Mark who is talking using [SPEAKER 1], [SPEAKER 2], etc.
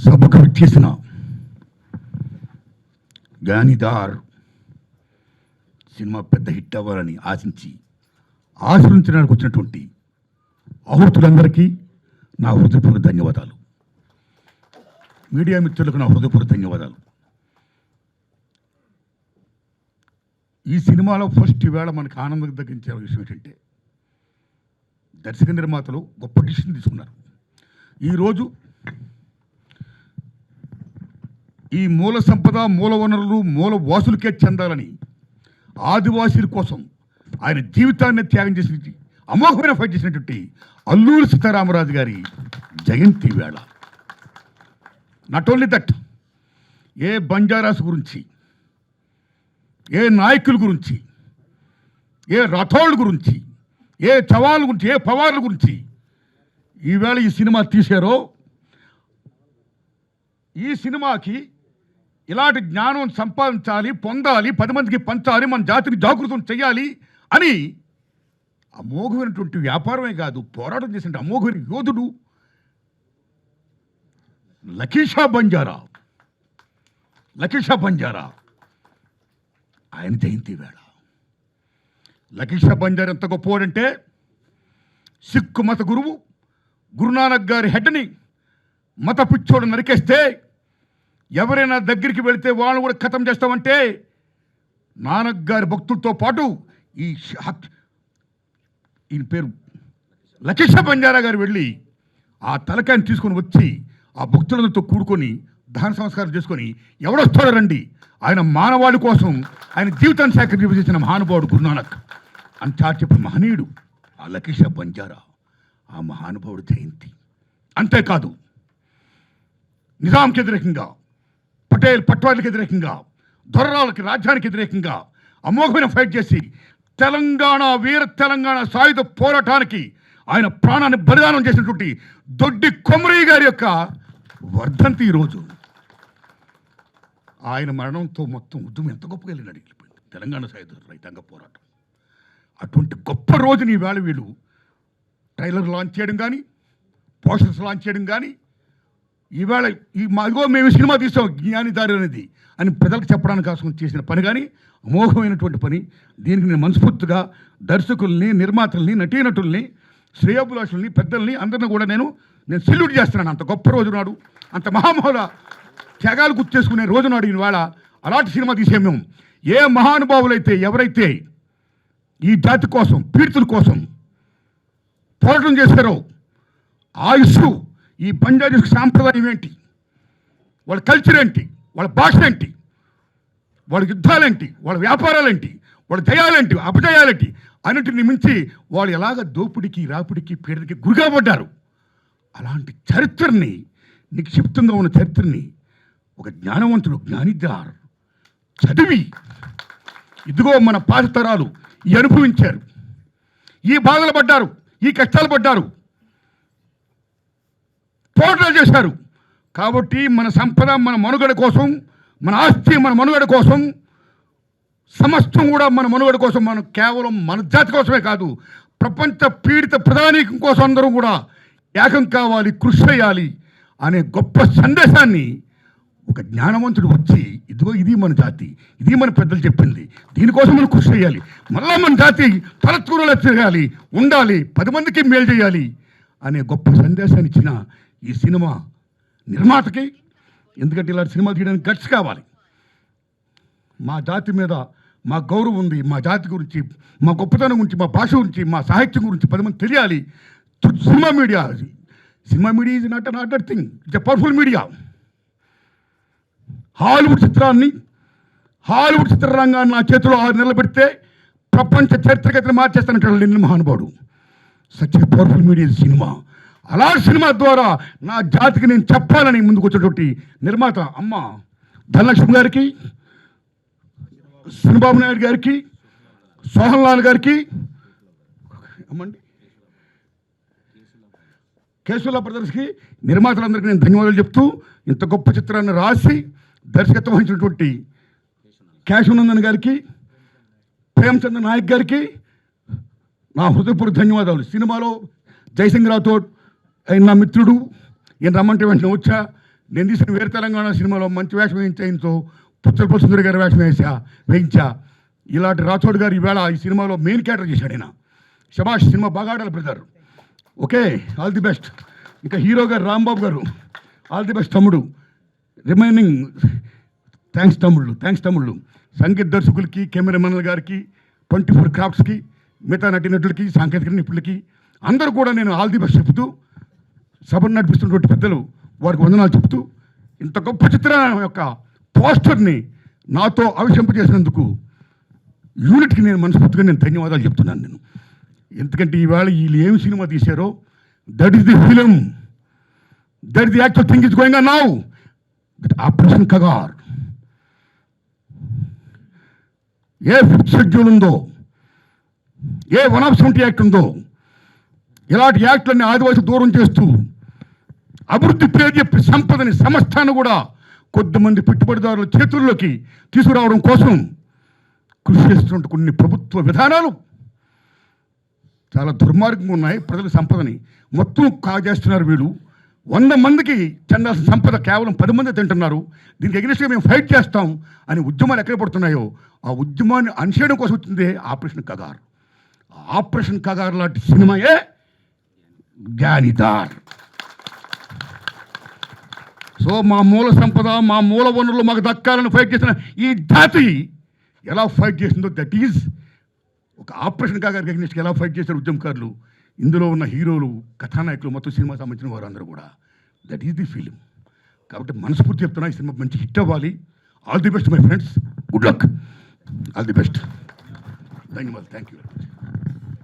[SPEAKER 1] సభకు వచ్చేసిన గానిదార్ సినిమా పెద్ద హిట్ అవ్వాలని ఆశించడానికి వచ్చినటువంటి ఆహుతులందరికీ నా హృదయపూర్వక ధన్యవాదాలు. మీడియా మిత్రులకు నా హృదయపూర్వక ధన్యవాదాలు. ఈ సినిమాలో ఫస్ట్ ఈవేళ మనకు ఆనందం తగ్గించే విషయం ఏంటంటే దర్శక నిర్మాతలు గొప్ప డిసిషన్ తీసుకున్నారు. ఈరోజు ఈ మూల సంపద, మూల వనరులు, మూల వాసులకే చెందాలని ఆదివాసీల కోసం ఆయన జీవితాన్ని త్యాగం చేసి అమోఘమైన ఫైట్ చేసినటువంటి అల్లూరి సీతారామరాజు గారి జయంతి వేళ. నాట్ ఓన్లీ దట్, ఏ బంజారాస్ గురించి, ఏ నాయకుల గురించి, ఏ రాథోళ్ళ గురించి, ఏ చవాళ్ళ గురించి, ఏ పవార్ల గురించి ఈవేళ ఈ సినిమా తీశారో, ఈ సినిమాకి ఇలాంటి జ్ఞానం సంపాదించాలి, పొందాలి, 10 మందికి పంచాలి, మన జాతిని జాగృతం చేయాలి అని అమోఘమైనటువంటి వ్యాపారమే కాదు, పోరాటం చేసిన అమోఘమైన యోధుడు లకీషా బంజారా ఆయన జయంతి వేళ. లకీషా బంజారా ఎంత గొప్పవాడంటే సిక్కు మత గురువు గురునానక్ గారి హెడ్ని మత పిచ్చోడు నరికేస్తే ఎవరైనా దగ్గరికి వెళితే వాళ్ళని కూడా ఖతం చేస్తామంటే నానక్ గారి భక్తులతో పాటు ఈయన పేరు లకీషా బంజారా గారు వెళ్ళి ఆ తలకాయని తీసుకొని వచ్చి ఆ భక్తులతో కూడుకొని దహన సంస్కారం చేసుకొని ఎవడొస్తాడో రండి, ఆయన మానవాళి కోసం ఆయన జీవితాన్ని సాక్రిఫైస్ చేసిన మహానుభావుడు గురునానక్ అని చెప్పిన మహనీయుడు ఆ లకీషా బంజారా. ఆ మహానుభావుడు జయంతి. అంతేకాదు నిజాంకి వ్యతిరేకంగా, పట్వారికి వ్యతిరేకంగా, దొరరాలకి, రాజ్యానికి వ్యతిరేకంగా అమోఘమైన ఫైట్ చేసి వీర తెలంగాణ సాయుధ పోరాటానికి ఆయన ప్రాణాన్ని బలిదానం చేసినటువంటి దొడ్డి కొమరయ్య గారి యొక్క వర్ధంతి ఈరోజు. ఆయన మరణంతో మొత్తం ఉద్యమం ఎంత గొప్పగా వెళ్ళిపోయింది తెలంగాణ సాయుధ రైతాంగ పోరాటం. అటువంటి గొప్ప రోజుని ఈవేళ వీళ్ళు ట్రైలర్ లాంచ్ చేయడం కానీ, పోస్టర్స్ లాంచ్ చేయడం కానీ, ఈవేళ ఇదిగో మేము సినిమా తీసాం జ్ఞానిదారి అనేది అని ప్రజలకు చెప్పడానికి కోసం చేసిన పని కానీ అమోఘమైనటువంటి పని. దీనికి నేను మనస్ఫూర్తిగా దర్శకుల్ని, నిర్మాతల్ని, నటీనటుల్ని, శ్రేయోభిలాషుల్ని, పెద్దల్ని అందరిని కూడా నేను సెల్యూట్ చేస్తున్నాను. అంత గొప్ప రోజు నాడు, అంత మహామహుల త్యాగాలు గుర్తు చేసుకునే రోజు నాడు ఇవాళ అలాంటి సినిమా తీసాం మేము. ఏ మహానుభావులైతే ఎవరైతే ఈ జాతి కోసం, పీడితుల కోసం పోరాటం చేశారో ఆయుష్, ఈ బంజారీ సాంప్రదాయం ఏంటి, వాళ్ళ కల్చర్ ఏంటి, వాళ్ళ భాష ఏంటి, వాళ్ళ యుద్ధాలేంటి, వాళ్ళ వ్యాపారాలేంటి, వాళ్ళ జయాలేంటి, అపజయాలేంటి అన్నింటిని మించి వాళ్ళు ఎలాగ దోపిడికి, రాపిడికి, పీడకి గురిగా పడ్డారు. అలాంటి చరిత్రని, నిక్షిప్తంగా ఉన్న చరిత్రని ఒక జ్ఞానవంతుడు, జ్ఞానిదార్ చదివి ఇదిగో మన పాత తరాలు ఈ అనుభవించారు, ఈ బాధలు పడ్డారు, ఈ కష్టాలు పడ్డారు, పోరాటాలు చేశారు. కాబట్టి మన సంపద, మన మనుగడ కోసం, మన ఆస్తి, మన మనుగడ కోసం, సమస్తం కూడా మన మనుగడ కోసం, మనం కేవలం మన జాతి కోసమే కాదు, ప్రపంచ పీడిత ప్రధానికం కోసం అందరూ కూడా ఏకం కావాలి, కృషి చేయాలి అనే గొప్ప సందేశాన్ని ఒక జ్ఞానవంతుడు వచ్చి ఇదిగో ఇది మన జాతి, ఇది మన పెద్దలు చెప్పింది, దీనికోసం మనం కృషి చేయాలి, మళ్ళా మన జాతి తలెత్తుకునేలా తిరగాలి, ఉండాలి, 10 మందికి మేలు చేయాలి అనే గొప్ప సందేశాన్ని ఇచ్చిన ఈ సినిమా నిర్మాతకి, ఎందుకంటే ఇలాంటి సినిమా తీయడానికి గట్స్ కావాలి. మా జాతి మీద మా గౌరవం ఉంది, మా జాతి గురించి, మా గొప్పతనం గురించి, మా భాష గురించి, మా సాహిత్యం గురించి 10 మంది తెలియాలి. Cinema media is not other thing, it's a powerful media. Hollywood చిత్రరంగాన్ని నా చేతిలో 6 నెలలు పెడితే ప్రపంచ చరిత్రగతిని మార్చేస్తానంటాడు నిన్న మహానుభావుడు. Such a powerful media cinema. అలాంటి సినిమా ద్వారా నా జాతికి నేను చెప్పాలని ముందుకు వచ్చేటువంటి నిర్మాత అమ్మ ధనలక్ష్మి గారికి, చంద్రబాబు నాయుడు గారికి, సోహన్ లాల్ గారికి, కేశవుల బ్రదర్స్కి, నిర్మాతలందరికీ నేను ధన్యవాదాలు చెప్తూ, ఇంత గొప్ప చిత్రాన్ని రాసి దర్శకత్వం వహించినటువంటి కేశవనందన్ గారికి, ప్రేమచంద్ర నాయక్ గారికి నా హృదయపూర్వక ధన్యవాదాలు. సినిమాలో జయసింగ్ రాథోడ్, ఆయన నా మిత్రుడు, ఈయన రమ్మంటే వెంటనే వచ్చా. నేను తీసిన వేరే తెలంగాణ సినిమాలో మంచి వేషం వేయించాయింతో పుచ్చలపల్లి సుందరి గారి వేషం వేయించా. ఇలాంటి రాథోడ్ గారు ఈవేళ ఈ సినిమాలో మెయిన్ క్యారెక్టర్ చేశాడు. ఆయన శభాష్, సినిమా బాగా ఆడాలి brother. Okay, all the best. ఇంకా హీరో గారు రాంబాబు గారు, ఆల్ ది బెస్ట్ తమ్ముడు. రిమైనింగ్ థ్యాంక్స్ తమ్ముళ్ళు. సంగీత దర్శకులకి, కెమెరామెన్ల గారికి, 24 క్రాఫ్ట్స్కి, మిగతా నటీనటులకి, సాంకేతిక నిపుణులకి అందరూ కూడా నేను ఆల్ ది బెస్ట్ చెప్తూ, సభను నడిపిస్తున్నటువంటి పెద్దలు వారికి వందనాలు చెప్తూ, ఇంత గొప్ప చిత్రం యొక్క పోస్టర్ని నాతో ఆవిష్కరింపజేసినందుకు యూనిట్కి నేను మనస్ఫూర్తిగా ధన్యవాదాలు చెప్తున్నాను నేను. ఎందుకంటే ఈవేళ వీళ్ళు ఏమి సినిమా తీశారో, that is the film, that is the actual thing is going on now. Operation Kagar ఏ 5th షెడ్యూల్ ఉందో, ఏ 170 యాక్ట్ ఉందో, ఇలాంటి యాక్ట్లన్నీ ఆదివాసి దూరం చేస్తూ అభివృద్ధి పేరు చెప్పి సంపదని సమస్తాన్ని కూడా కొద్దిమంది పెట్టుబడిదారుల చేతుల్లోకి తీసుకురావడం కోసం కృషి చేస్తున్న కొన్ని ప్రభుత్వ విధానాలు చాలా దుర్మార్గంగా ఉన్నాయి. ప్రజల సంపదని మొత్తం కాజేస్తున్నారు వీళ్ళు. 100 మందికి చెందాల్సిన సంపద కేవలం 10 మంది తింటున్నారు. దీనికి ఎగ్నెస్ట్గా మేము ఫైట్ చేస్తాం అని ఉద్యమాలు ఎక్కడ పడుతున్నాయో ఆ ఉద్యమాన్ని అణిచేయడం కోసం వచ్చిందే ఆపరేషన్ కగార్. ఆపరేషన్ కగార్ లాంటి సినిమాయే జ్ఞానిదార్. సో మా మూల సంపద, మా మూల వనరులు మాకు దక్కాలని ఫైట్ చేసిన ఈ జాతి ఎలా ఫైట్ చేసిందో, దట్ ఈజ్ ఒక ఆపరేషన్ కగార్కి ఎగ్నెస్ట్గా ఎలా ఫైట్ చేశారు ఉద్యమకారులు. ఇందులో ఉన్న హీరోలు, కథానాయకులు, మొత్తం సినిమా సంబంధించిన వారు అందరూ కూడా, దట్ ఈస్ ది ఫిలిం. కాబట్టి మనస్ఫూర్తి చెప్తున్నా, ఈ సినిమా మంచి హిట్ అవ్వాలి. All the best my friends, good luck, all the best. ధన్యవాదాలు, థ్యాంక్ యూ.